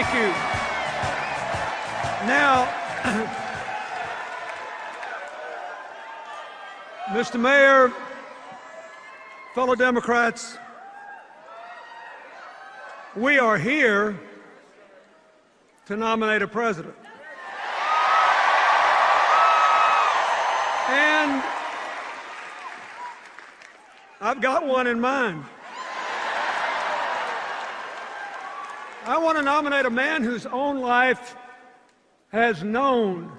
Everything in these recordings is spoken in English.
Thank you. Now, Mr. Mayor, fellow Democrats, we are here to nominate a president. And I've got one in mind. I want to nominate a man whose own life has known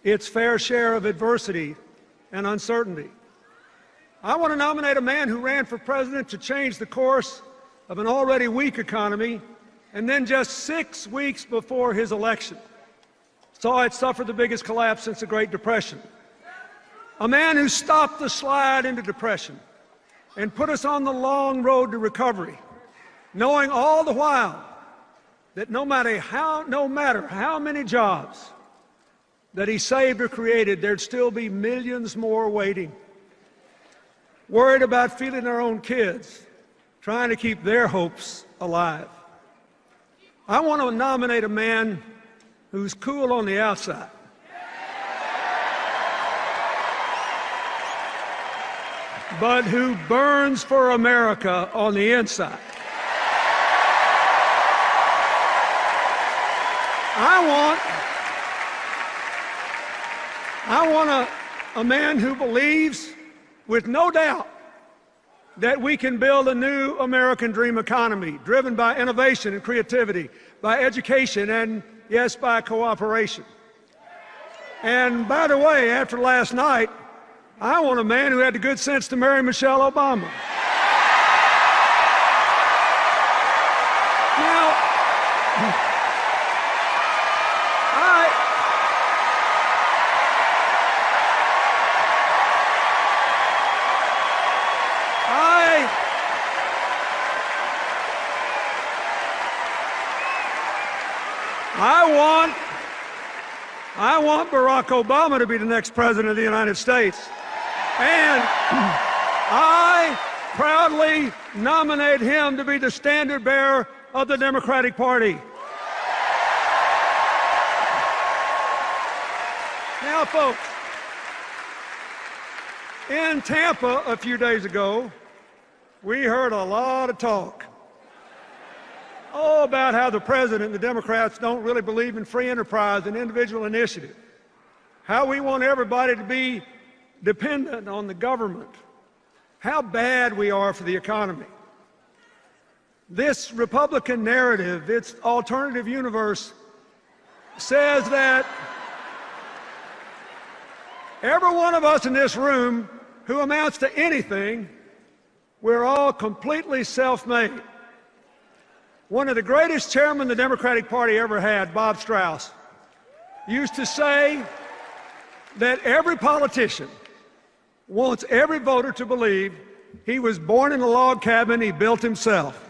its fair share of adversity and uncertainty. I want to nominate a man who ran for president to change the course of an already weak economy, and then just 6 weeks before his election saw it suffer the biggest collapse since the Great Depression. A man who stopped the slide into depression and put us on the long road to recovery, knowing all the while that no matter how many jobs that he saved or created, there'd still be millions more waiting, worried about feeding their own kids, trying to keep their hopes alive. I want to nominate a man who's cool on the outside, but who burns for America on the inside. I want a man who believes with no doubt that we can build a new American dream economy driven by innovation and creativity, by education, and yes, by cooperation. And by the way, after last night, I want a man who had the good sense to marry Michelle Obama. Now, I want Barack Obama to be the next president of the United States. And I proudly nominate him to be the standard bearer of the Democratic Party. Now, folks, in Tampa a few days ago, we heard a lot of talk about how the president and the Democrats don't really believe in free enterprise and individual initiative, how we want everybody to be dependent on the government, how bad we are for the economy. This Republican narrative, its alternative universe, says that every one of us in this room who amounts to anything, we're all completely self-made. One of the greatest chairmen the Democratic Party ever had, Bob Strauss, used to say that every politician wants every voter to believe he was born in a log cabin he built himself.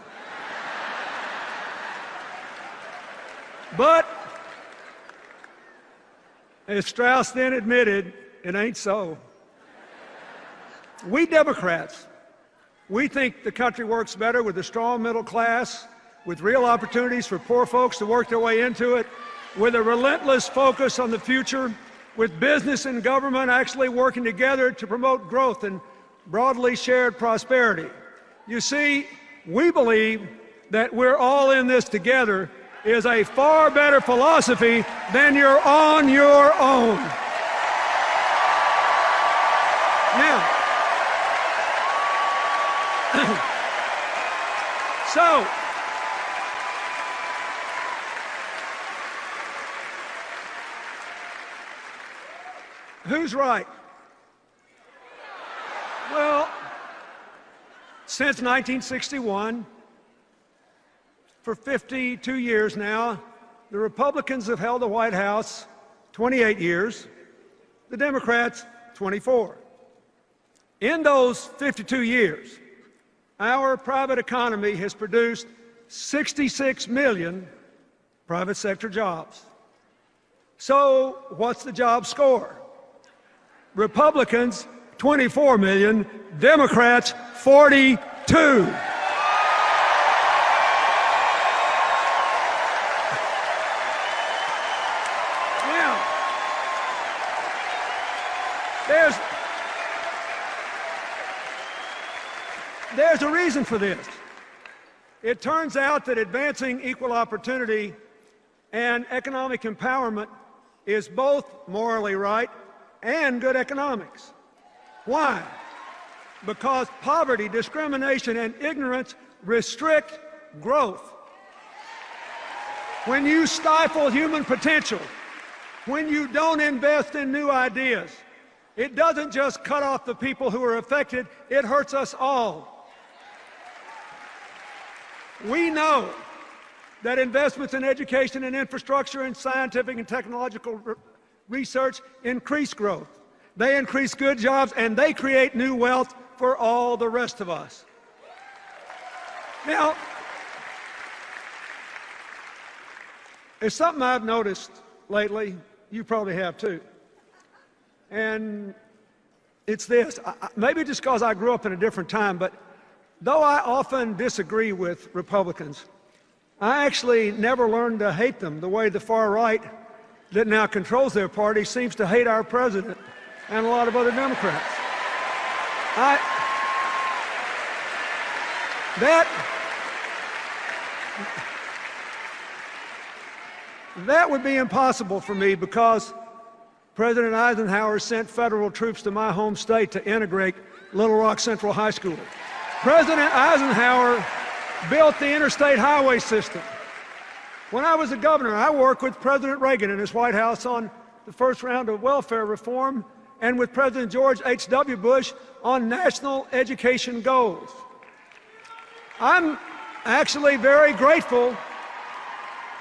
But, as Strauss then admitted, it ain't so. We Democrats, we think the country works better with a strong middle class, with real opportunities for poor folks to work their way into it, with a relentless focus on the future, with business and government actually working together to promote growth and broadly shared prosperity. You see, we believe that we're all in this together is a far better philosophy than you're on your own. Now, so, who's right? Well, since 1961, for 52 years now, the Republicans have held the White House 28 years, the Democrats 24. In those 52 years, our private economy has produced 66 million private sector jobs. So what's the job score? Republicans, 24 million, Democrats, 42. there's a reason for this. It turns out that advancing equal opportunity and economic empowerment is both morally right and good economics. Why? Because poverty, discrimination, and ignorance restrict growth. When you stifle human potential, when you don't invest in new ideas, it doesn't just cut off the people who are affected, it hurts us all. We know that investments in education and infrastructure and scientific and technological research increase growth. They increase good jobs and they create new wealth for all the rest of us. Now, there's something I've noticed lately, you probably have too, and it's this. Maybe just because I grew up in a different time, but though I often disagree with Republicans, I actually never learned to hate them the way the far right that now controls their party seems to hate our president and a lot of other Democrats. That would be impossible for me because President Eisenhower sent federal troops to my home state to integrate Little Rock Central High School. President Eisenhower built the interstate highway system. When I was a governor, I worked with President Reagan in his White House on the first round of welfare reform and with President George H.W. Bush on national education goals. I'm actually very grateful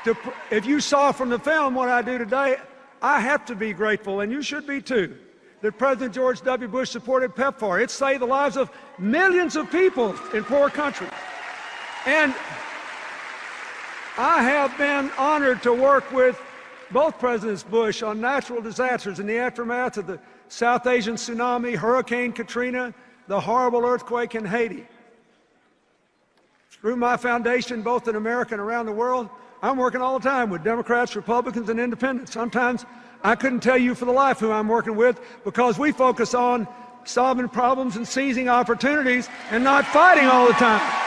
to, if you saw from the film what I do today, I have to be grateful, and you should be too, that President George W. Bush supported PEPFAR. It saved the lives of millions of people in poor countries. And I have been honored to work with both Presidents Bush on natural disasters in the aftermath of the South Asian tsunami, Hurricane Katrina, the horrible earthquake in Haiti. Through my foundation, both in America and around the world, I'm working all the time with Democrats, Republicans, and independents. Sometimes I couldn't tell you for the life who I'm working with because we focus on solving problems and seizing opportunities and not fighting all the time.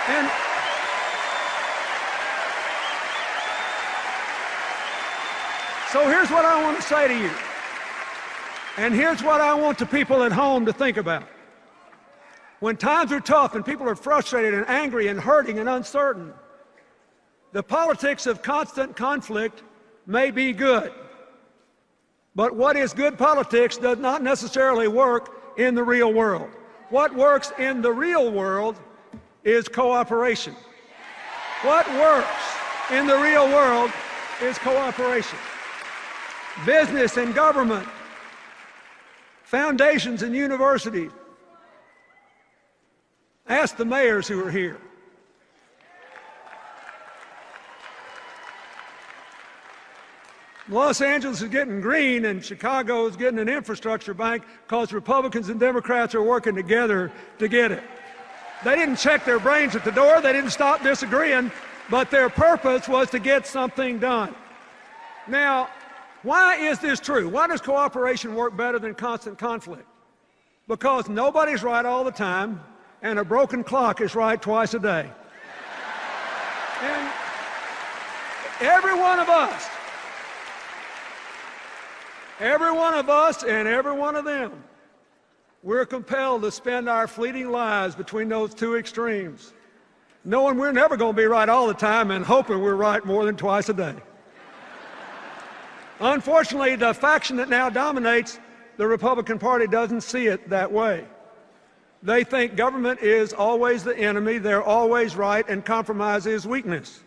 And so here's what I want to say to you. And here's what I want the people at home to think about. When times are tough and people are frustrated and angry and hurting and uncertain, the politics of constant conflict may be good. But what is good politics does not necessarily work in the real world. What works in the real world is cooperation. What works in the real world is cooperation. Business and government, foundations and universities. Ask the mayors who are here. Los Angeles is getting green and Chicago is getting an infrastructure bank because Republicans and Democrats are working together to get it. They didn't check their brains at the door, they didn't stop disagreeing, but their purpose was to get something done. Now, why is this true? Why does cooperation work better than constant conflict? Because nobody's right all the time, and a broken clock is right twice a day. And every one of us and every one of them, we're compelled to spend our fleeting lives between those two extremes, knowing we're never going to be right all the time and hoping we're right more than twice a day. Unfortunately, the faction that now dominates the Republican Party doesn't see it that way. They think government is always the enemy, they're always right, and compromise is weakness.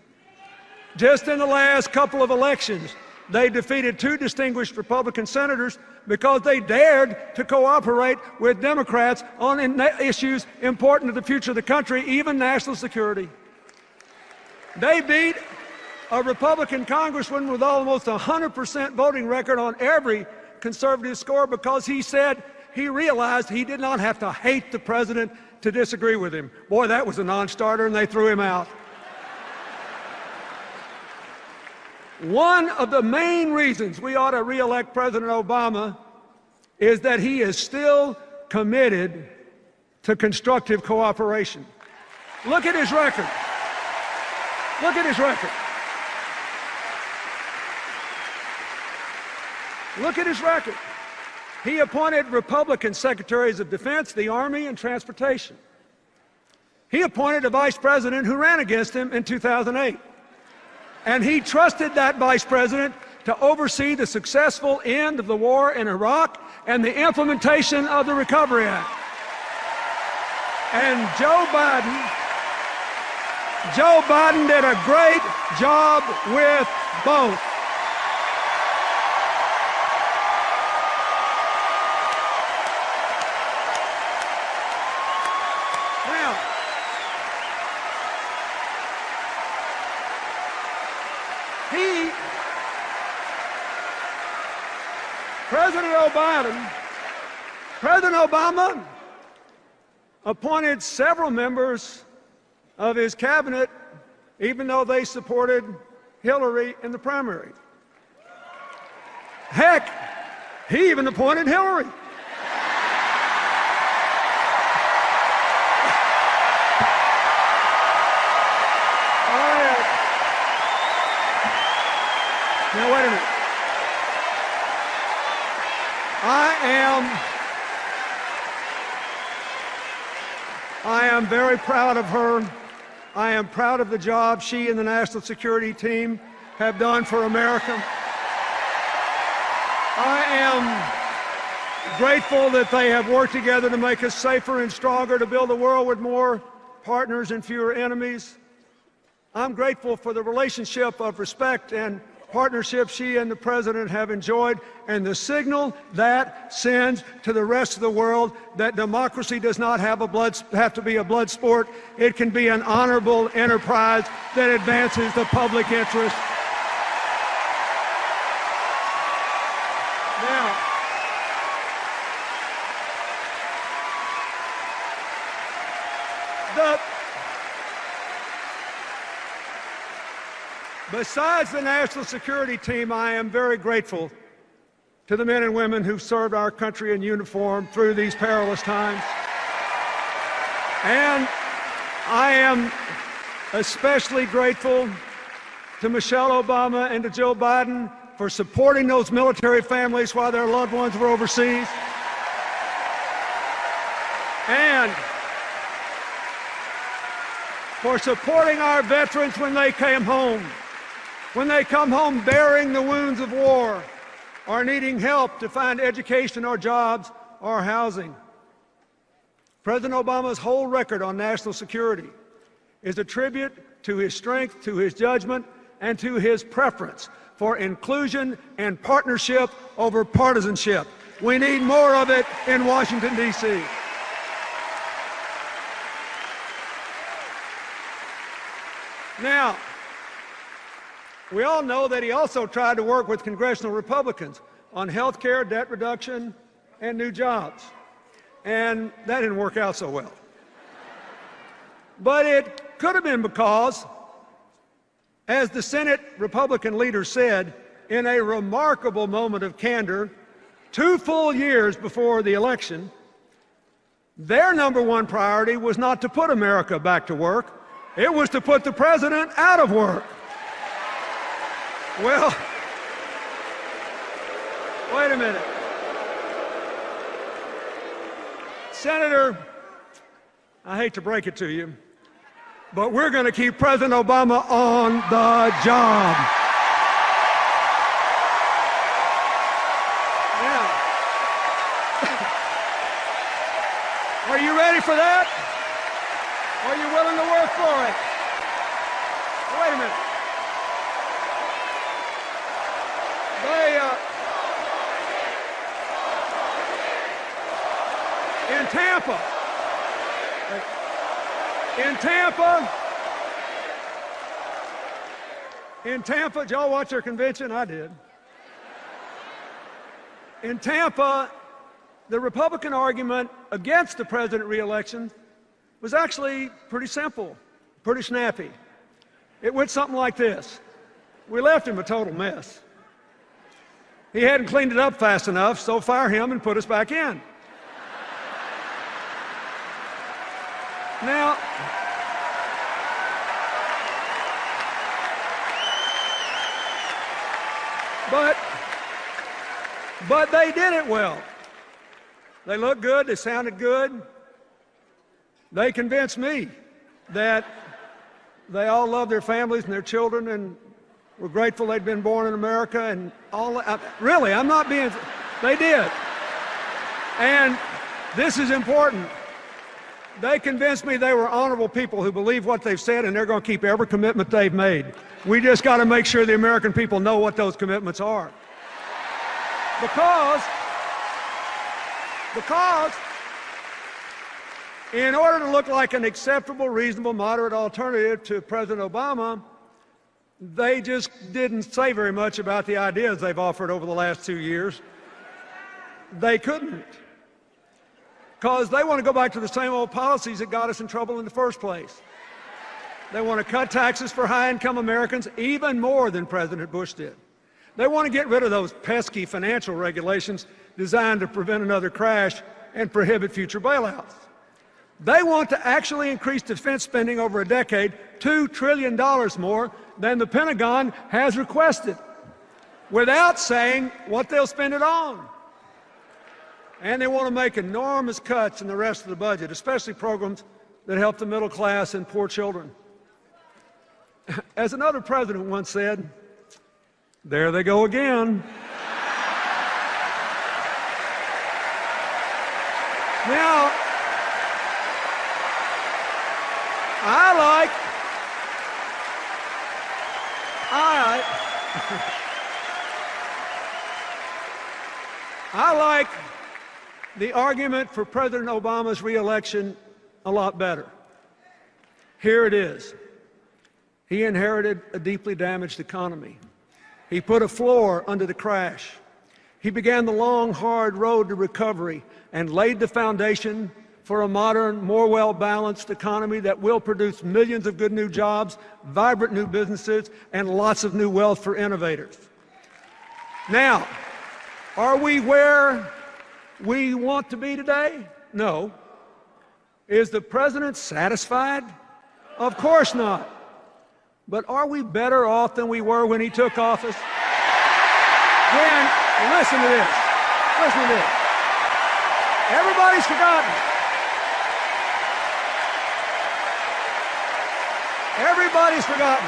Just in the last couple of elections, they defeated 2 distinguished Republican senators because they dared to cooperate with Democrats on issues important to the future of the country, even national security. They beat a Republican congressman with almost 100% voting record on every conservative score because he said he realized he did not have to hate the president to disagree with him. Boy, that was a non-starter, and they threw him out. One of the main reasons we ought to re-elect President Obama is that he is still committed to constructive cooperation. Look at his record. Look at his record. Look at his record. He appointed Republican secretaries of defense, the Army, and transportation. He appointed a vice president who ran against him in 2008. And he trusted that vice president to oversee the successful end of the war in Iraq and the implementation of the Recovery Act. And Joe Biden did a great job with both. Now, President Obama appointed several members of his cabinet, even though they supported Hillary in the primary. Heck, he even appointed Hillary. Now, wait a minute. I am very proud of her. I am proud of the job she and the national security team have done for America. I am grateful that they have worked together to make us safer and stronger, to build a world with more partners and fewer enemies. I'm grateful for the relationship of respect and partnership she and the President have enjoyed, and the signal that sends to the rest of the world that democracy does not have to be a blood sport. It can be an honorable enterprise that advances the public interest. Besides the national security team, I am very grateful to the men and women who've served our country in uniform through these perilous times. And I am especially grateful to Michelle Obama and to Joe Biden for supporting those military families while their loved ones were overseas. And for supporting our veterans when they came home. When they come home bearing the wounds of war or needing help to find education or jobs or housing. President Obama's whole record on national security is a tribute to his strength, to his judgment, and to his preference for inclusion and partnership over partisanship. We need more of it in Washington, D.C. Now, we all know that he also tried to work with congressional Republicans on health care, debt reduction, and new jobs. And that didn't work out so well. But it could have been because, as the Senate Republican leader said in a remarkable moment of candor 2 full years before the election, their number one priority was not to put America back to work. It was to put the president out of work. Well, wait a minute. Senator, I hate to break it to you, but we're going to keep President Obama on the job. Now, are you ready for that? Are you willing to work for it? Wait a minute. In Tampa, did y'all watch their convention? I did. In Tampa, the Republican argument against the president re-election was actually pretty simple, pretty snappy. It went something like this. We left him a total mess. He hadn't cleaned it up fast enough, so fire him and put us back in. Now, but they did it well. They looked good, they sounded good. They convinced me that they all loved their families and their children and were grateful they'd been born in America and all. Really, I'm not being, they did. And this is important. They convinced me they were honorable people who believe what they've said and they're going to keep every commitment they've made. We just got to make sure the American people know what those commitments are. Because in order to look like an acceptable, reasonable, moderate alternative to President Obama, they just didn't say very much about the ideas they've offered over the last 2 years. They couldn't. Because they want to go back to the same old policies that got us in trouble in the first place. They want to cut taxes for high-income Americans even more than President Bush did. They want to get rid of those pesky financial regulations designed to prevent another crash and prohibit future bailouts. They want to actually increase defense spending over a decade, $2 trillion more than the Pentagon has requested, without saying what they'll spend it on. And they want to make enormous cuts in the rest of the budget, especially programs that help the middle class and poor children. As another president once said, there they go again. Now, I like the argument for President Obama's re-election a lot better. Here it is. He inherited a deeply damaged economy. He put a floor under the crash. He began the long, hard road to recovery and laid the foundation for a modern, more well-balanced economy that will produce millions of good new jobs, vibrant new businesses, and lots of new wealth for innovators. Now, are we where we want to be today? No. Is the president satisfied? Of course not. But are we better off than we were when he took office? Listen to this. Listen to this. Everybody's forgotten. Everybody's forgotten.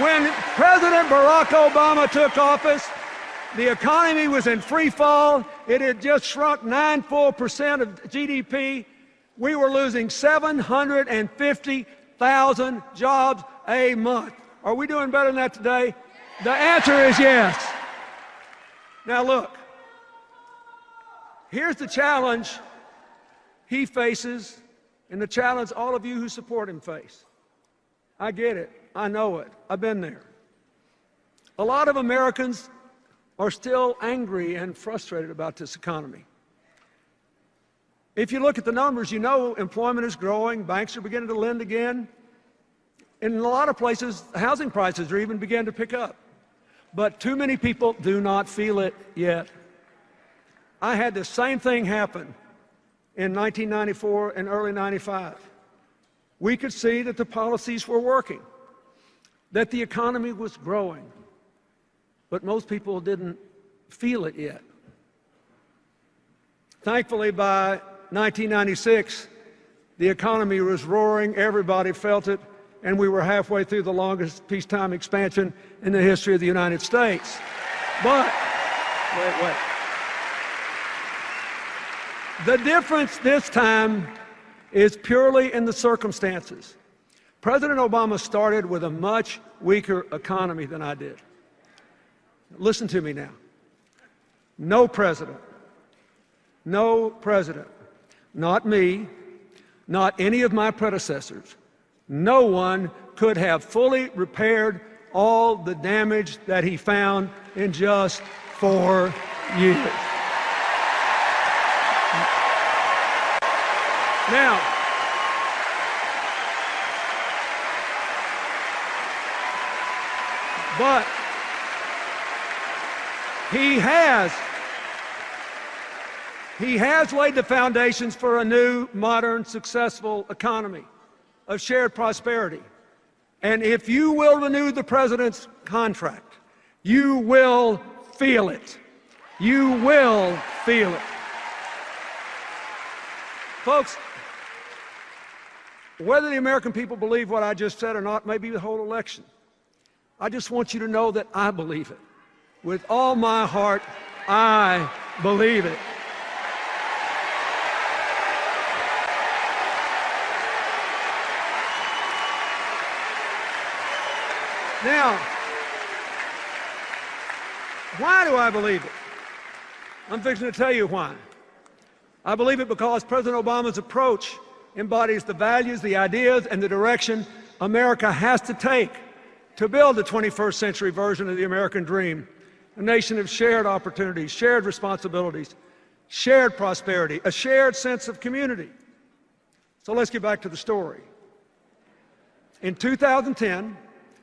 When President Barack Obama took office, the economy was in free fall. It had just shrunk 9 full percent of GDP. We were losing 750,000 jobs a month. Are we doing better than that today? The answer is yes. Now look, here's the challenge he faces and the challenge all of you who support him face. I get it. I know it. I've been there. A lot of Americans are still angry and frustrated about this economy. If you look at the numbers, you know employment is growing, banks are beginning to lend again. In a lot of places, housing prices are even beginning to pick up. But too many people do not feel it yet. I had the same thing happen in 1994 and early 95. We could see that the policies were working, that the economy was growing, but most people didn't feel it yet. Thankfully, by 1996, the economy was roaring, everybody felt it, and we were halfway through the longest peacetime expansion in the history of the United States. But, wait. The difference this time is purely in the circumstances. President Obama started with a much weaker economy than I did. Listen to me now. No president, not me, not any of my predecessors, no one could have fully repaired all the damage that he found in just 4 years. Now, but He has laid the foundations for a new, modern, successful economy of shared prosperity. And if you will renew the president's contract, you will feel it. You will feel it. Folks, whether the American people believe what I just said or not may be the whole election. I just want you to know that I believe it. With all my heart, I believe it. Now, why do I believe it? I'm fixing to tell you why. I believe it because President Obama's approach embodies the values, the ideas, and the direction America has to take to build the 21st century version of the American dream, a nation of shared opportunities, shared responsibilities, shared prosperity, a shared sense of community. So let's get back to the story. In 2010,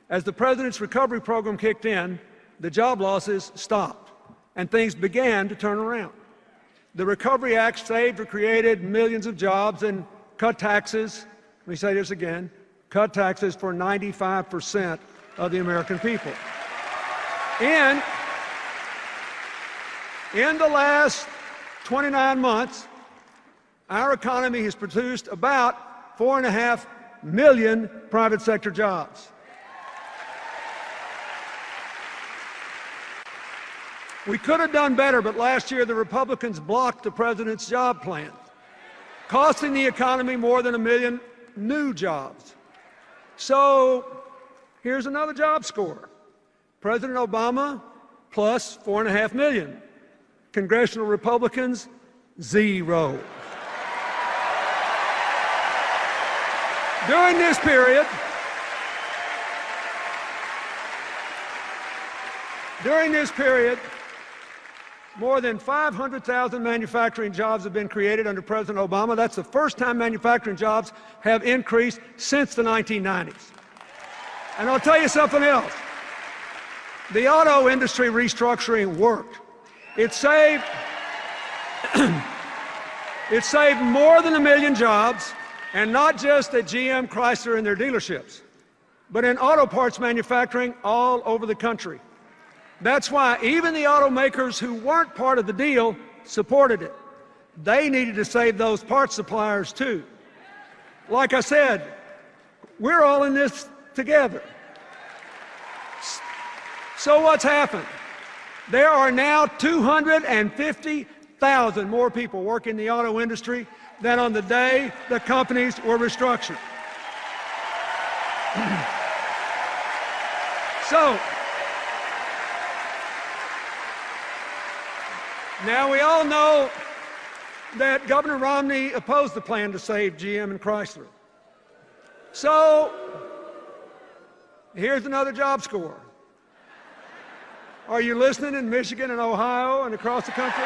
as the president's recovery program kicked in, the job losses stopped, and things began to turn around. The Recovery Act saved or created millions of jobs and cut taxes, let me say this again, cut taxes for 95% of the American people. In the last 29 months, our economy has produced about 4.5 million private sector jobs. We could have done better, but last year the Republicans blocked the president's job plan, costing the economy more than 1 million new jobs. So here's another job score. President Obama plus 4.5 million. Congressional Republicans, 0. During this period, more than 500,000 manufacturing jobs have been created under President Obama. That's the first time manufacturing jobs have increased since the 1990s. And I'll tell you something else. The auto industry restructuring worked. It saved more than 1 million jobs, and not just at GM, Chrysler, and their dealerships, but in auto parts manufacturing all over the country. That's why even the automakers who weren't part of the deal supported it. They needed to save those parts suppliers too. Like I said, we're all in this together. So what's happened? There are now 250,000 more people working in the auto industry than on the day the companies were restructured. So, now we all know that Governor Romney opposed the plan to save GM and Chrysler. So, here's another job score. Are you listening in Michigan and Ohio and across the country?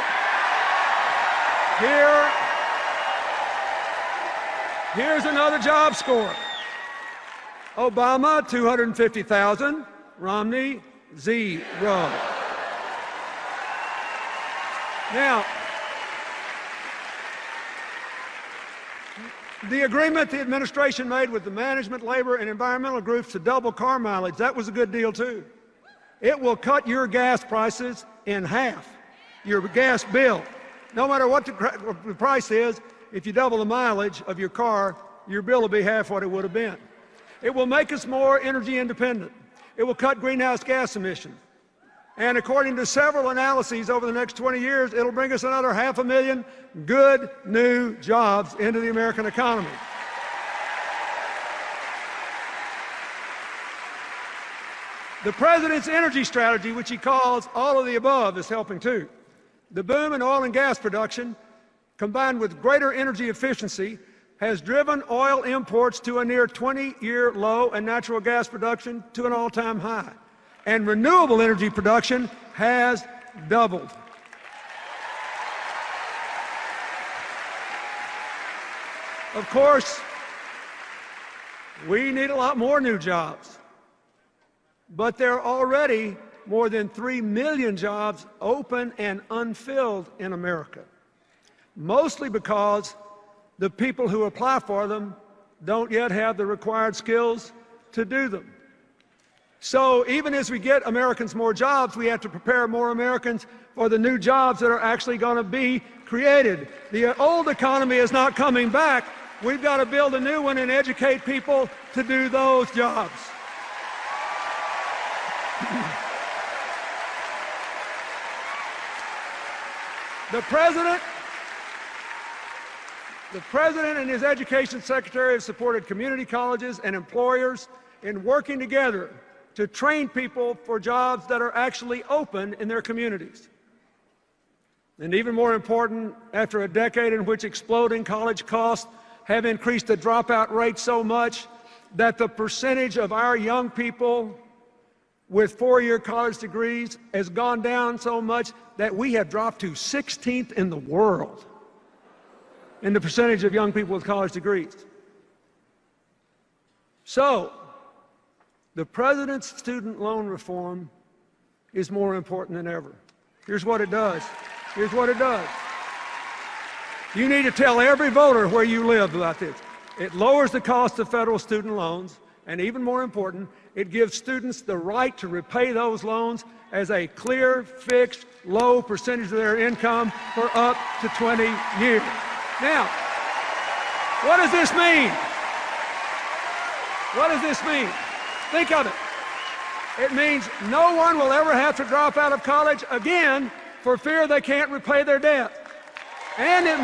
Here's another job score. Obama, 250,000. Romney, 0. Now, the agreement the administration made with the management, labor, and environmental groups to double car mileage, that was a good deal too. It will cut your gas prices in half, your gas bill. No matter what the price is, if you double the mileage of your car, your bill will be half what it would have been. It will make us more energy independent. It will cut greenhouse gas emissions. And according to several analyses over the next 20 years, it'll bring us another 500,000 good new jobs into the American economy. The president's energy strategy, which he calls all of the above, is helping too. The boom in oil and gas production, combined with greater energy efficiency, has driven oil imports to a near 20-year low and natural gas production to an all-time high. And renewable energy production has doubled. Of course, we need a lot more new jobs, but there are already more than 3 million jobs open and unfilled in America. mostly because the people who apply for them don't yet have the required skills to do them. So even as we get Americans more jobs, we have to prepare more Americans for the new jobs that are actually going to be created. The old economy is not coming back. We've got to build a new one and educate people to do those jobs. The President and his Education Secretary have supported community colleges and employers in working together to train people for jobs that are actually open in their communities. And even more important, after a decade in which exploding college costs have increased the dropout rate so much that the percentage of our young people with four-year college degrees has gone down so much that we have dropped to 16th in the world in the percentage of young people with college degrees. So, the President's student loan reform is more important than ever. Here's what it does. Here's what it does. You need to tell every voter where you live about this. It lowers the cost of federal student loans, and even more important, it gives students the right to repay those loans as a clear, fixed, low percentage of their income for up to 20 years. Now, what does this mean? What does this mean? Think of it. It means no one will ever have to drop out of college again for fear they can't repay their debt. And it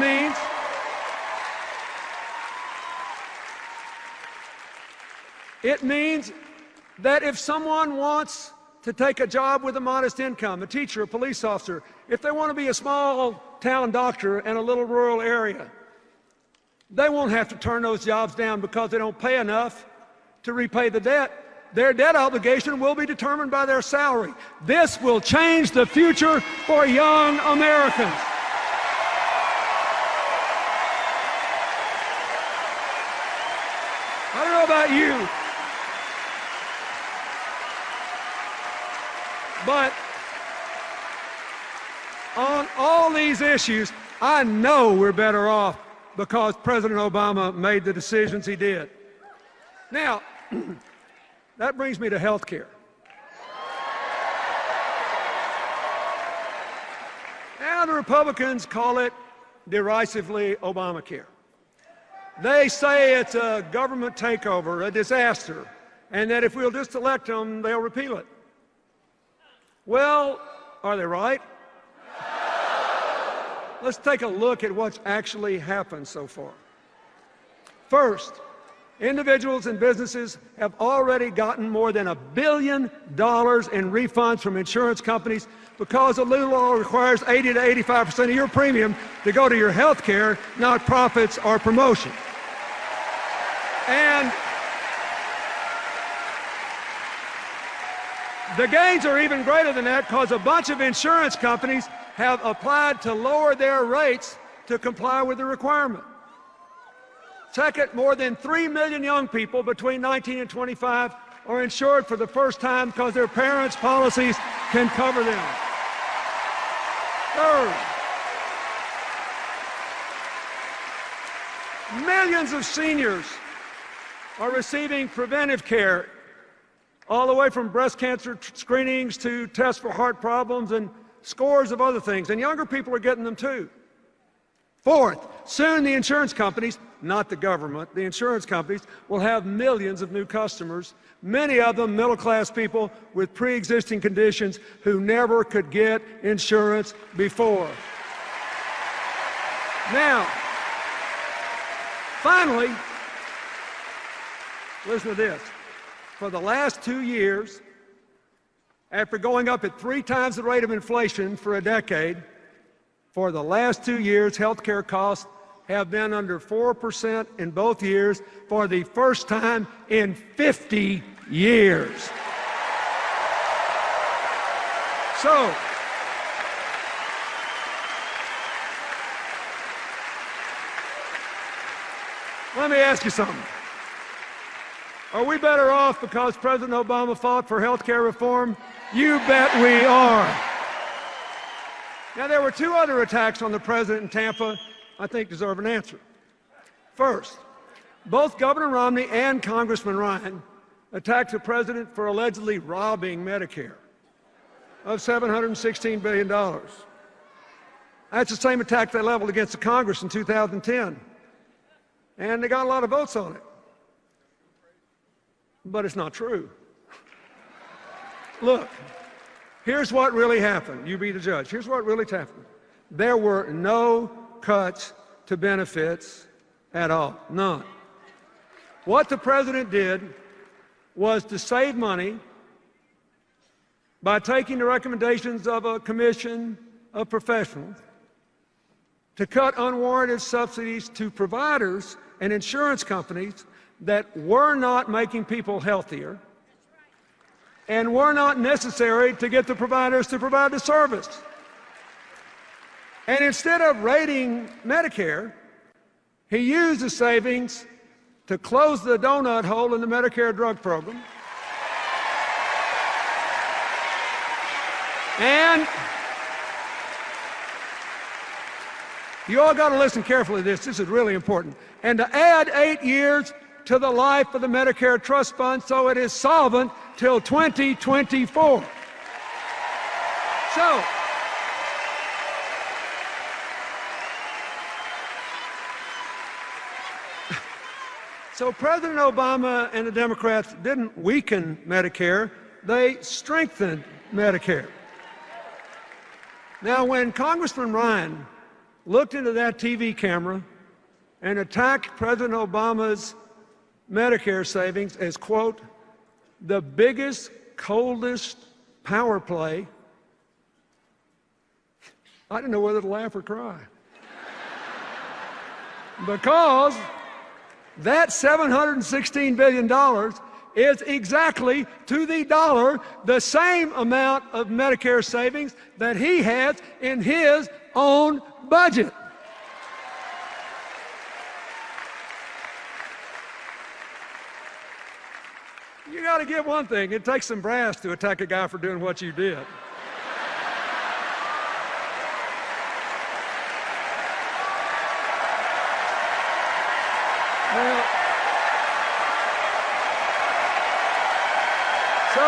means that if someone wants to take a job with a modest income, a teacher, a police officer, if they want to be a small town doctor in a little rural area, they won't have to turn those jobs down because they don't pay enough to repay the debt. Their debt obligation will be determined by their salary. This will change the future for young Americans. I don't know about you, but on all these issues, I know we're better off because President Obama made the decisions he did. Now, that brings me to health care. Now, the Republicans call it derisively Obamacare. They say it's a government takeover, a disaster, and that if we'll just elect them, they'll repeal it. Well, are they right? Let's take a look at what's actually happened so far. First, individuals and businesses have already gotten more than $1 billion in refunds from insurance companies because the new law requires 80 to 85% of your premium to go to your health care, not profits or promotion. And the gains are even greater than that because a bunch of insurance companies have applied to lower their rates to comply with the requirement. Second, more than 3 million young people between 19 and 25 are insured for the first time because their parents' policies can cover them. Third, millions of seniors are receiving preventive care, all the way from breast cancer screenings to tests for heart problems and scores of other things, and younger people are getting them too. Fourth, soon the insurance companies, not the government, the insurance companies will have millions of new customers, many of them middle-class people with pre-existing conditions who never could get insurance before. Now, finally, listen to this. For the last 2 years, after going up at 3 times the rate of inflation for a decade, for the last 2 years, health care costs have been under 4% in both years for the first time in 50 years. So, let me ask you something. Are we better off because President Obama fought for health care reform? You bet we are. Now, there were 2 other attacks on the president in Tampa I think deserve an answer. First, both Governor Romney and Congressman Ryan attacked the president for allegedly robbing Medicare of $716 billion. That's the same attack they leveled against the Congress in 2010. And they got a lot of votes on it. But it's not true. Look, here's what really happened. You be the judge. Here's what really happened. There were no cuts to benefits at all. None. What the president did was to save money by taking the recommendations of a commission of professionals to cut unwarranted subsidies to providers and insurance companies that were not making people healthier and were not necessary to get the providers to provide the service. And instead of raiding Medicare, he used the savings to close the donut hole in the Medicare drug program. And you all got to listen carefully to this. This is really important. And to add 8 years to the life of the Medicare Trust Fund so it is solvent till 2024. So President Obama and the Democrats didn't weaken Medicare, they strengthened Medicare. Now, when Congressman Ryan looked into that TV camera and attacked President Obama's Medicare savings as, quote, the biggest, coldest power play, I didn't know whether to laugh or cry. Because that $716 billion is exactly to the dollar the same amount of Medicare savings that he has in his own budget. You got to give one thing. It takes some brass to attack a guy for doing what you did. Well, so,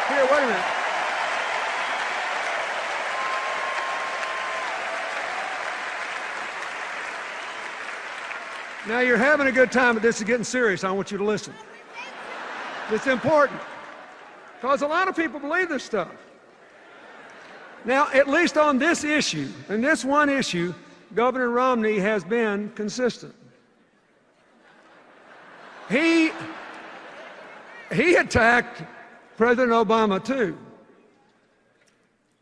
here, wait a minute. Now, you're having a good time, but this is getting serious. I want you to listen. It's important, because a lot of people believe this stuff. Now, at least on this issue, and this one issue, Governor Romney has been consistent. He attacked President Obama too,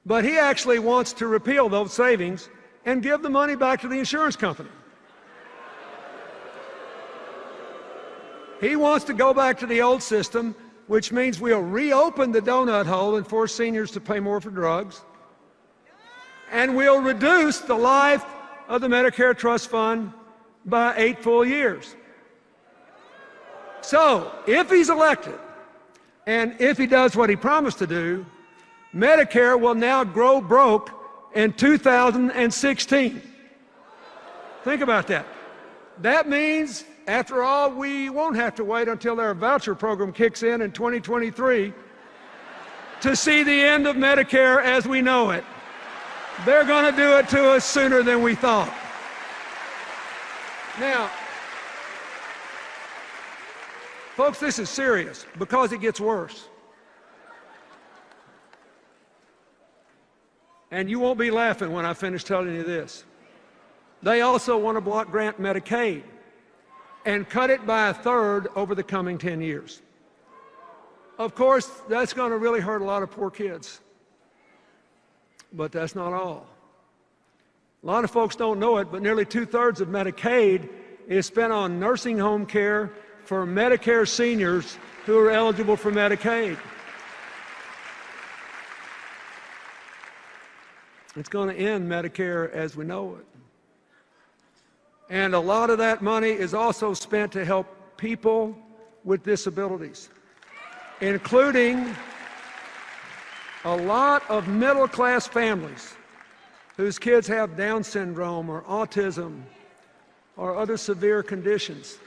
but he actually wants to repeal those savings and give the money back to the insurance company. He wants to go back to the old system, which means we'll reopen the donut hole and force seniors to pay more for drugs, and we'll reduce the life of the Medicare Trust Fund by 8 full years. So, if he's elected, and if he does what he promised to do, Medicare will now grow broke in 2016. Think about that. That means, after all, we won't have to wait until their voucher program kicks in 2023 to see the end of Medicare as we know it. They're going to do it to us sooner than we thought. Now, folks, this is serious because it gets worse. And you won't be laughing when I finish telling you this. They also want to block grant Medicaid and cut it by 1/3 over the coming 10 years. Of course, that's going to really hurt a lot of poor kids. But that's not all. A lot of folks don't know it, but nearly 2/3 of Medicaid is spent on nursing home care for Medicare seniors who are eligible for Medicaid. It's going to end Medicare as we know it. And a lot of that money is also spent to help people with disabilities, including a lot of middle-class families whose kids have Down syndrome or autism or other severe conditions.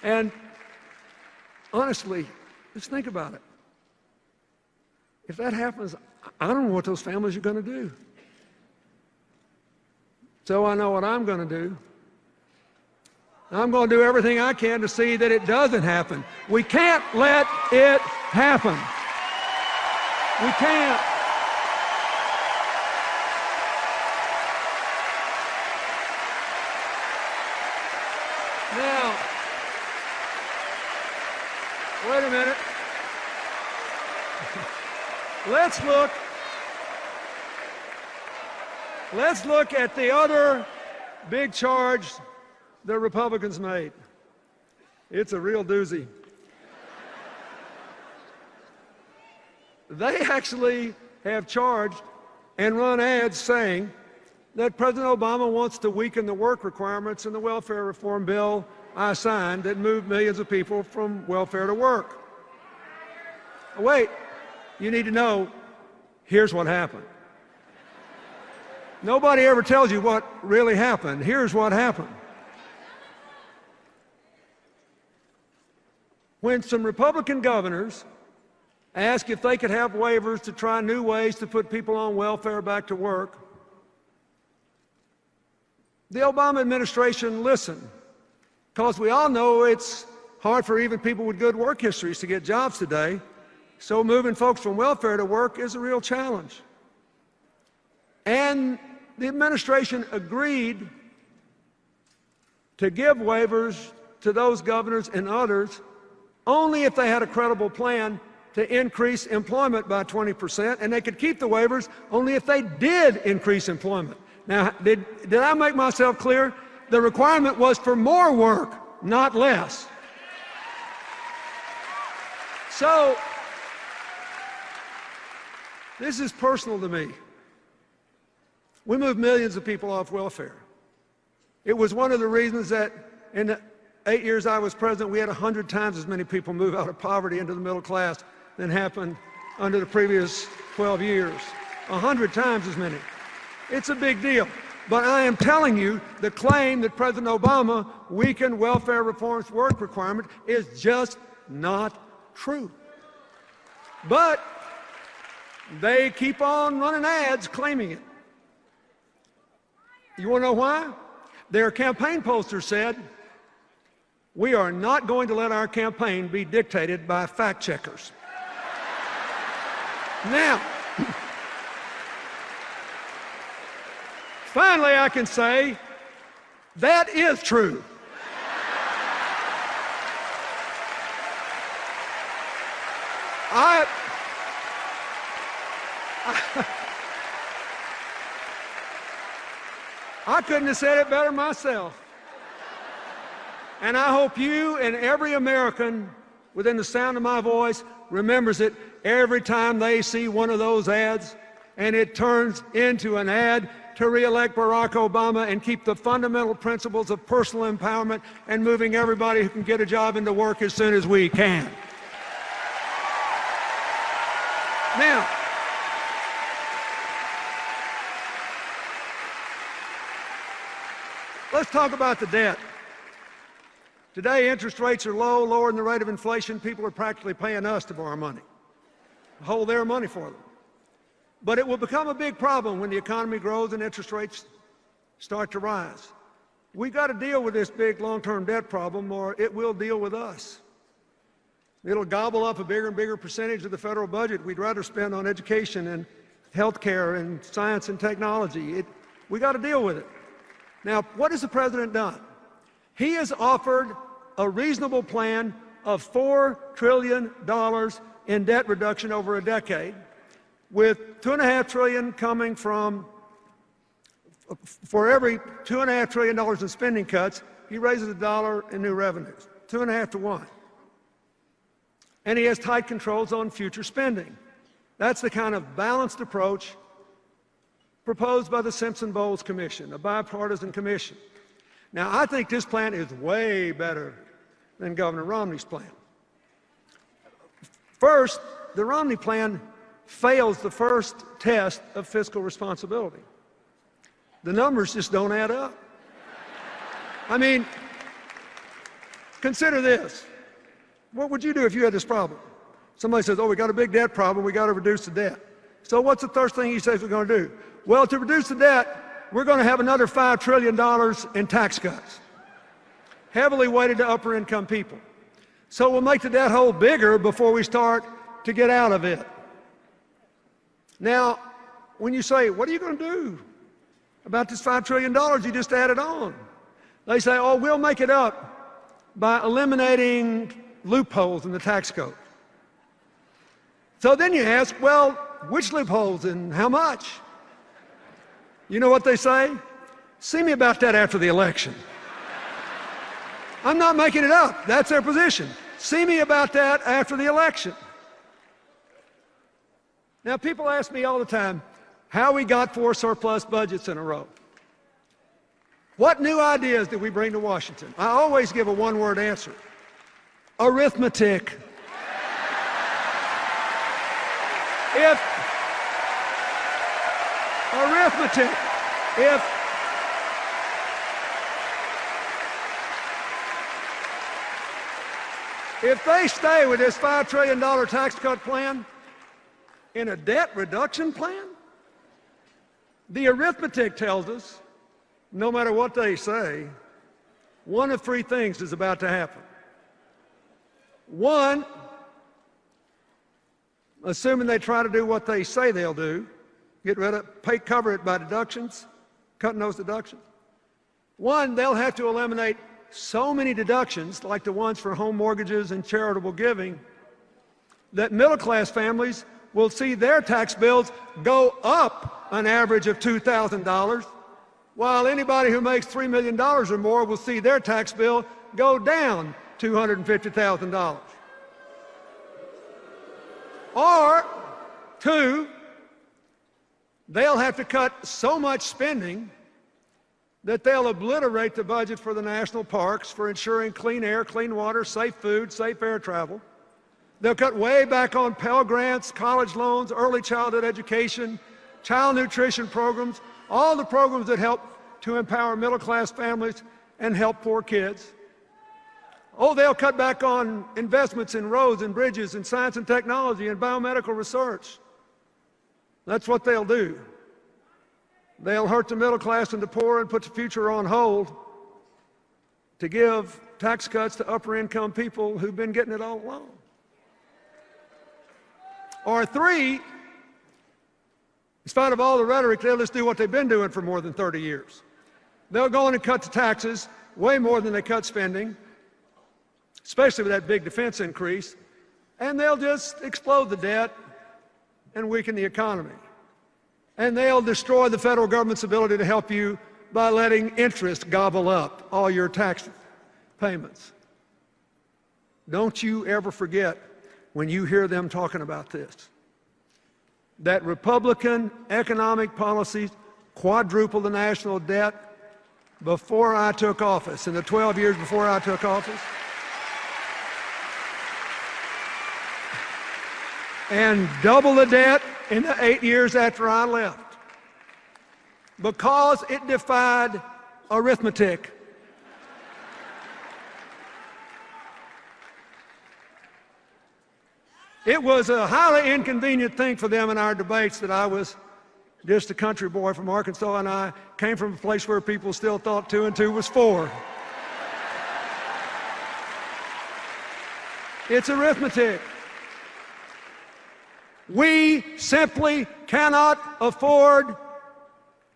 And honestly, just think about it. If that happens, I don't know what those families are going to do. So I know what I'm going to do. I'm going to do everything I can to see that it doesn't happen. We can't let it happen. We can't. Now, wait a minute. Let's look at the other big charge the Republicans made. It's a real doozy. They actually have charged and run ads saying that President Obama wants to weaken the work requirements in the welfare reform bill I signed that moved millions of people from welfare to work. Wait, you need to know, here's what happened. Nobody ever tells you what really happened. Here's what happened. When some Republican governors asked if they could have waivers to try new ways to put people on welfare back to work, the Obama administration listened, because we all know it's hard for even people with good work histories to get jobs today, so moving folks from welfare to work is a real challenge. And the administration agreed to give waivers to those governors and others only if they had a credible plan to increase employment by 20%, and they could keep the waivers only if they did increase employment. Now, did I make myself clear? The requirement was for more work, not less. So, this is personal to me. We moved millions of people off welfare. It was one of the reasons that in the 8 years I was president, we had 100 times as many people move out of poverty into the middle class than happened under the previous 12 years. 100 times as many. It's a big deal. But I am telling you, the claim that President Obama weakened welfare reform's work requirement is just not true. But they keep on running ads claiming it. You want to know why? Their campaign poster said, "We are not going to let our campaign be dictated by fact checkers." Now, finally I can say that is true. I couldn't have said it better myself. And I hope you and every American within the sound of my voice remembers it every time they see one of those ads and it turns into an ad to re-elect Barack Obama and keep the fundamental principles of personal empowerment and moving everybody who can get a job into work as soon as we can. Now, let's talk about the debt. Today, interest rates are low, lower than the rate of inflation. People are practically paying us to borrow money, hold their money for them. But it will become a big problem when the economy grows and interest rates start to rise. We've got to deal with this big long-term debt problem, or it will deal with us. It'll gobble up a bigger and bigger percentage of the federal budget we'd rather spend on education and health care and science and technology. We got to deal with it. Now, what has the president done? He has offered a reasonable plan of $4 trillion in debt reduction over a decade, with $2.5 trillion coming from, for every $2.5 trillion in spending cuts, he raises $1 in new revenues, 2.5 to 1. And he has tight controls on future spending. That's the kind of balanced approach proposed by the Simpson-Bowles Commission, a bipartisan commission. Now, I think this plan is way better than Governor Romney's plan. First, the Romney plan fails the first test of fiscal responsibility. The numbers just don't add up. I mean, consider this. What would you do if you had this problem? Somebody says, oh, we got a big debt problem, we got to reduce the debt. So what's the first thing he says we're going to do? Well, to reduce the debt, we're going to have another $5 trillion in tax cuts, heavily weighted to upper income people. So we'll make the debt hole bigger before we start to get out of it. Now, when you say, what are you going to do about this $5 trillion you just added on? They say, oh, we'll make it up by eliminating loopholes in the tax code. So then you ask, well, which loopholes and how much? You know what they say? See me about that after the election. I'm not making it up. That's their position. See me about that after the election. Now, people ask me all the time how we got 4 surplus budgets in a row. What new ideas did we bring to Washington? I always give a one-word answer. Arithmetic. If they stay with this $5 trillion tax cut plan in a debt reduction plan, the arithmetic tells us, no matter what they say, one of 3 things is about to happen. One, assuming they try to do what they say they'll do, cover it by deductions, cutting those deductions. One, they'll have to eliminate so many deductions, like the ones for home mortgages and charitable giving, that middle-class families will see their tax bills go up an average of $2,000, while anybody who makes $3 million or more will see their tax bill go down $250,000. Or, 2, they'll have to cut so much spending that they'll obliterate the budget for the national parks, for ensuring clean air, clean water, safe food, safe air travel. They'll cut way back on Pell Grants, college loans, early childhood education, child nutrition programs, all the programs that help to empower middle-class families and help poor kids. Oh, they'll cut back on investments in roads and bridges and science and technology and biomedical research. That's what they'll do. They'll hurt the middle class and the poor and put the future on hold to give tax cuts to upper income people who've been getting it all along. Or 3, in spite of all the rhetoric, they'll just do what they've been doing for more than 30 years. They'll go in and cut the taxes way more than they cut spending, especially with that big defense increase, and they'll just explode the debt and weaken the economy. And they'll destroy the federal government's ability to help you by letting interest gobble up all your tax payments. Don't you ever forget, when you hear them talking about this, that Republican economic policies quadrupled the national debt before I took office, in the 12 years before I took office, and double the debt in the 8 years after I left, because it defied arithmetic. It was a highly inconvenient thing for them in our debates that I was just a country boy from Arkansas, and I came from a place where people still thought 2 and 2 was 4. It's arithmetic. We simply cannot afford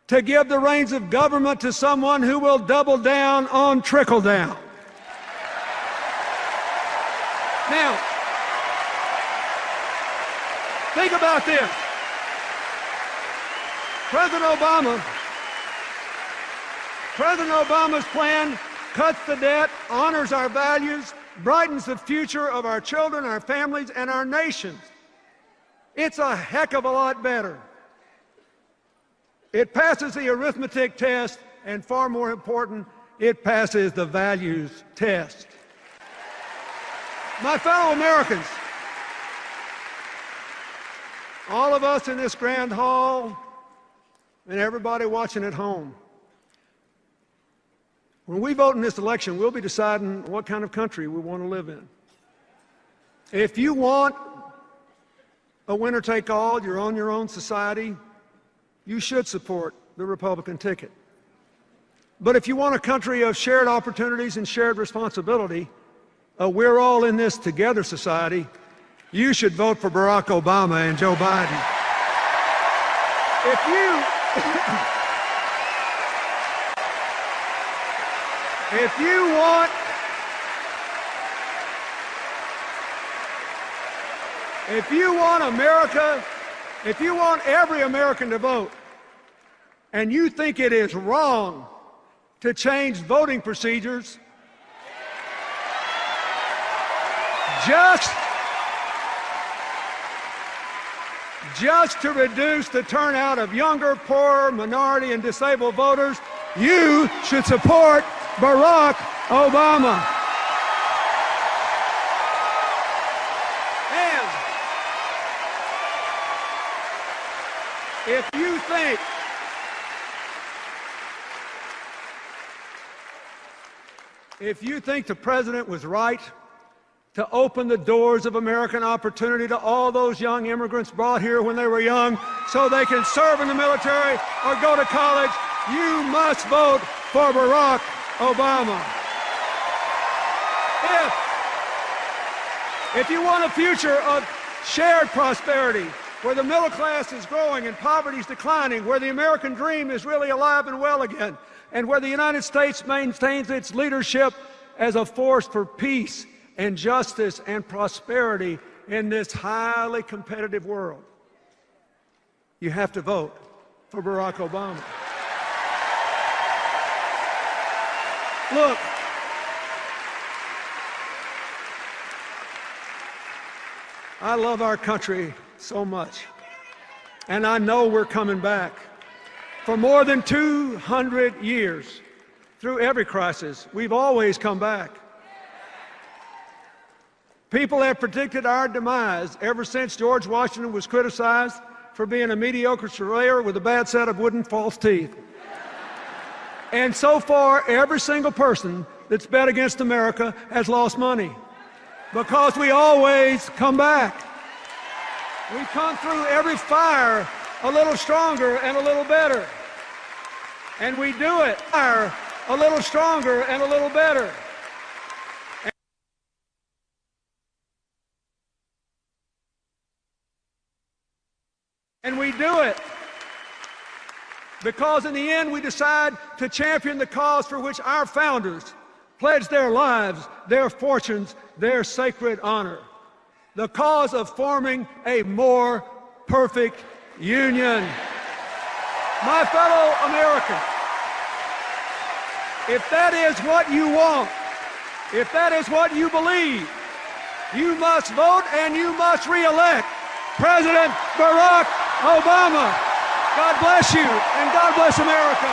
to give the reins of government to someone who will double down on trickle down. Now, think about this. President Obama's plan cuts the debt, honors our values, brightens the future of our children, our families, and our nations. It's a heck of a lot better. It passes the arithmetic test, and far more important, it passes the values test. My fellow Americans, all of us in this grand hall, and everybody watching at home, when we vote in this election, we'll be deciding what kind of country we want to live in. If you want a winner-take-all, you're on your own society, you should support the Republican ticket. But if you want a country of shared opportunities and shared responsibility, we're all in this together society, you should vote for Barack Obama and Joe Biden. If you want America, if you want every American to vote, and you think it is wrong to change voting procedures just to reduce the turnout of younger, poorer, minority, and disabled voters, you should support Barack Obama. And if you think the president was right to open the doors of American opportunity to all those young immigrants brought here when they were young so they can serve in the military or go to college, you must vote for Barack Obama. If you want a future of shared prosperity, where the middle class is growing and poverty is declining, where the American dream is really alive and well again, and where the United States maintains its leadership as a force for peace and justice and prosperity in this highly competitive world, you have to vote for Barack Obama. Look, I love our country so much, and I know we're coming back. For more than 200 years, through every crisis, we've always come back. People have predicted our demise ever since George Washington was criticized for being a mediocre surveyor with a bad set of wooden false teeth. And so far, every single person that's bet against America has lost money, because we always come back. We come through every fire a little stronger and a little better. And we do it a little stronger and a little better. And we do it because in the end we decide to champion the cause for which our founders pledged their lives, their fortunes, their sacred honor. The cause of forming a more perfect union. My fellow Americans, if that is what you want, if that is what you believe, you must vote and you must re-elect President Barack Obama. God bless you, and God bless America.